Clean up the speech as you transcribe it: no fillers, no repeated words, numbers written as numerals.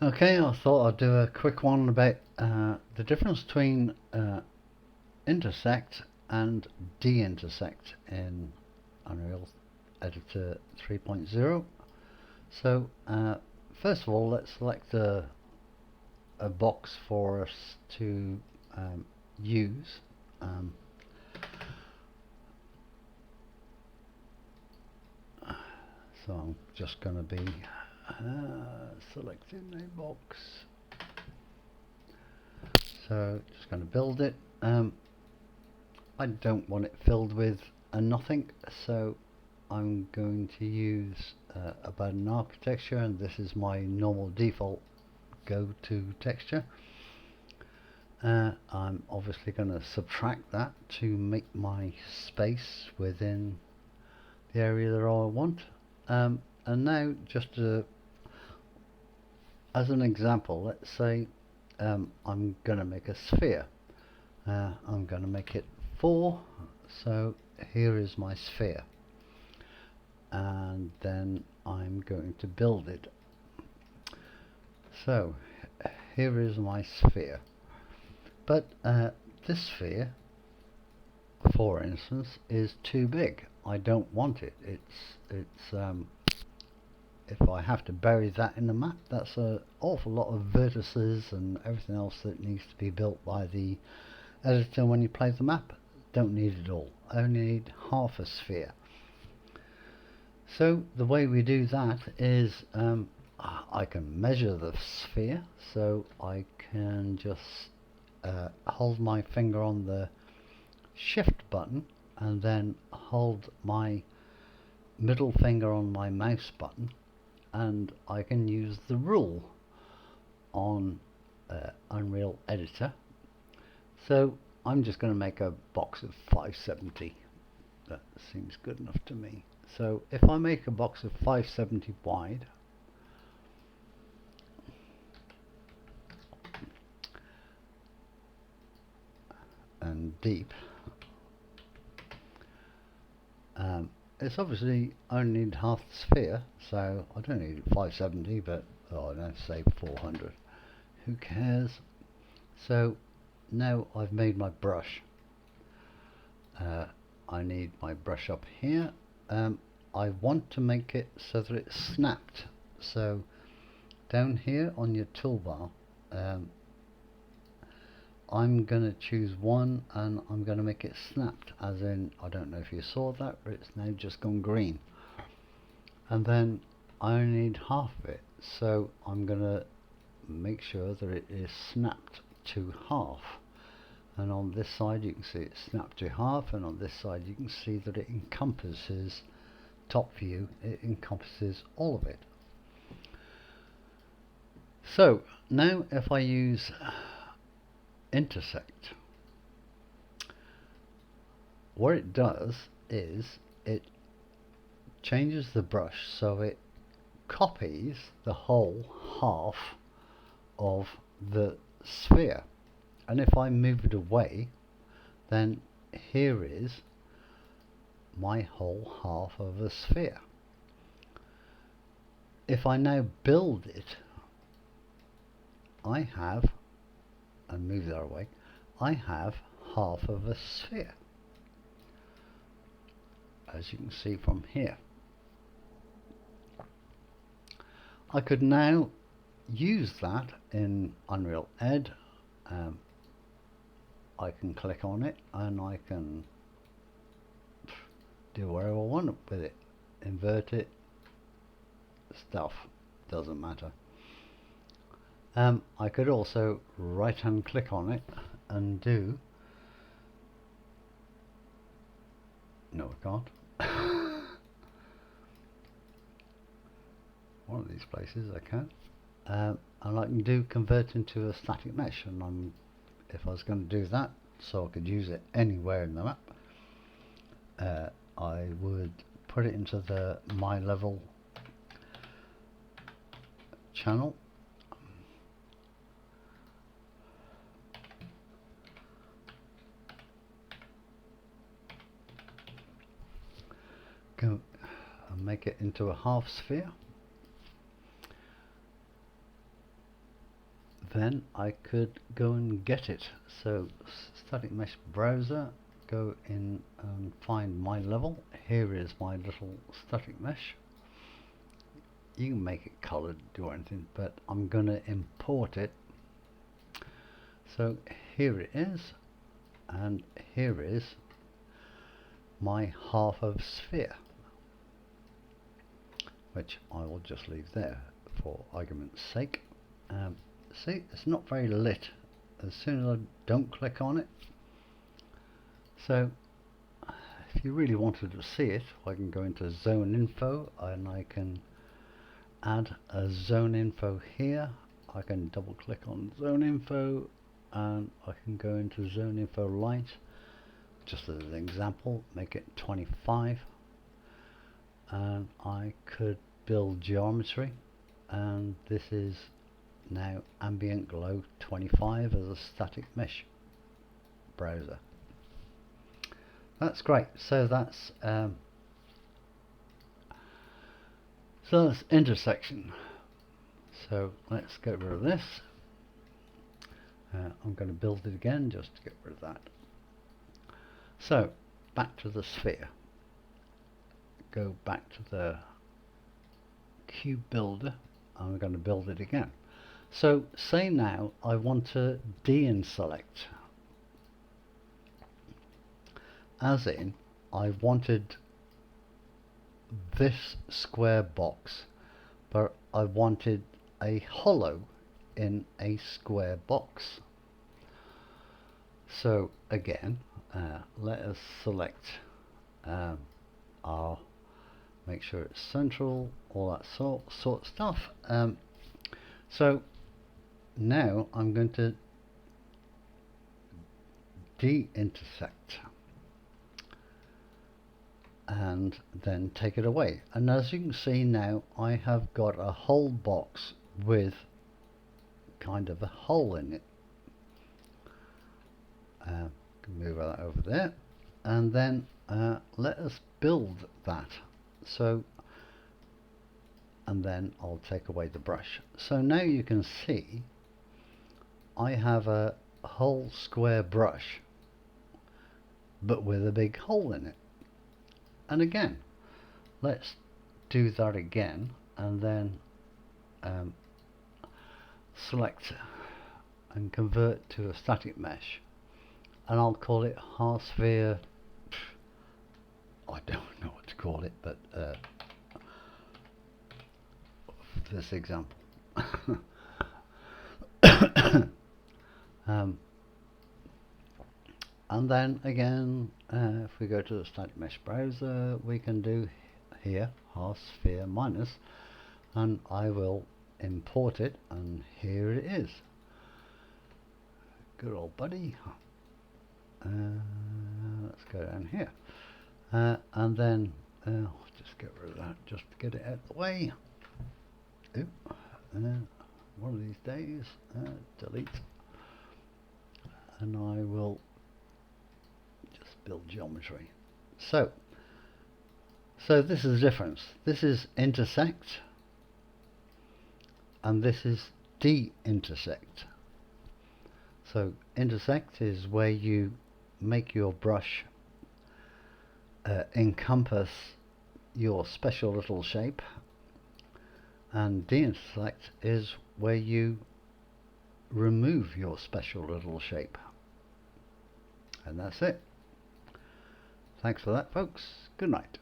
Okay, I thought I'd do a quick one about the difference between intersect and deintersect in Unreal Editor 3.0. So first of all, let's select a box for us to use. So I'm just going to be selecting a box. So just going to build it. I don't want it filled with a nothing, so I'm going to use a button architecture, and this is my normal default go-to texture. I'm obviously going to subtract that to make my space within the area that I want. And now, just as an example, let's say I'm going to make a sphere. I'm going to make it 4, so here is my sphere, and then I'm going to build it. So here is my sphere, but this sphere, for instance, is too big. I don't want it. It's if I have to bury that in the map, that's an awful lot of vertices and everything else that needs to be built by the editor when you play the map. Don't need it all. I only need half a sphere. So the way we do that is I can measure the sphere, so I can just hold my finger on the shift button and then hold my middle finger on my mouse button, and I can use the rule on Unreal Editor. So I'm just going to make a box of 570. That seems good enough to me. So if I make a box of 570 wide, and deep, it's obviously only need half the sphere, so I don't need 570, but let's say 400. Who cares? So now I've made my brush. I need my brush up here. I want to make it so that it's snapped. So down here on your toolbar, I'm going to choose one, and I'm going to make it snapped, as in, I don't know if you saw that, but it's now just gone green. And then I only need half of it, so I'm going to make sure that it is snapped to half. And on this side you can see it's snapped to half, and on this side you can see that it encompasses, top view, it encompasses all of it. So now if I use intersect, what it does is it changes the brush so it copies the whole half of the sphere, and if I move it away, then here is my whole half of a sphere. If I now build it, I have, and move that away, I have half of a sphere, as you can see from here. I could now use that in Unreal Ed. I can click on it and I can do whatever I want with it, invert it, stuff, doesn't matter. I could also right hand click on it and do, no I can't, one of these places I can, and I can do convert into a static mesh, and if I was going to do that so I could use it anywhere in the map, I would put it into the my level channel, go and make it into a half sphere, then I could go and get it. So static mesh browser, go in and find my level. Here is my little static mesh. You can make it colored, do anything, but I'm going to import it. So here it is, and here is my half of sphere, which I will just leave there for argument's sake. See, it's not very lit as soon as I don't click on it. So if you really wanted to see it, I can go into zone info and I can add a zone info here. I can double click on zone info and I can go into zone info light, just as an example, make it 25, and I could build geometry, and this is now ambient glow 25 as a static mesh browser. That's great. So that's intersection. So let's get rid of this. I'm going to build it again just to get rid of that. So back to the sphere. Go back to the cube builder. I'm going to build it again. So say now I want to deselect, as in I wanted this square box, but I wanted a hollow in a square box. So again, let us select our, make sure it's central, all that sort of stuff. So now I'm going to de-intersect and then take it away, and as you can see now I have got a whole box with kind of a hole in it. Move that over there, and then let us build that. So, and then I'll take away the brush. So now you can see I have a whole square brush but with a big hole in it. And again, let's do that again, and then select and convert to a static mesh, and I'll call it half sphere. I don't know what to call it, but for this example. And then again, if we go to the static mesh browser, we can do here half sphere minus, and I will import it, and here it is. Good old buddy. Let's go down here, and then just get rid of that just to get it out of the way. One of these days, delete, and I will just build geometry. So this is the difference. This is intersect, and this is de-intersect. So intersect is where you make your brush encompass your special little shape, and de-intersect is where you remove your special little shape. And that's it. Thanks for that, folks. Good night.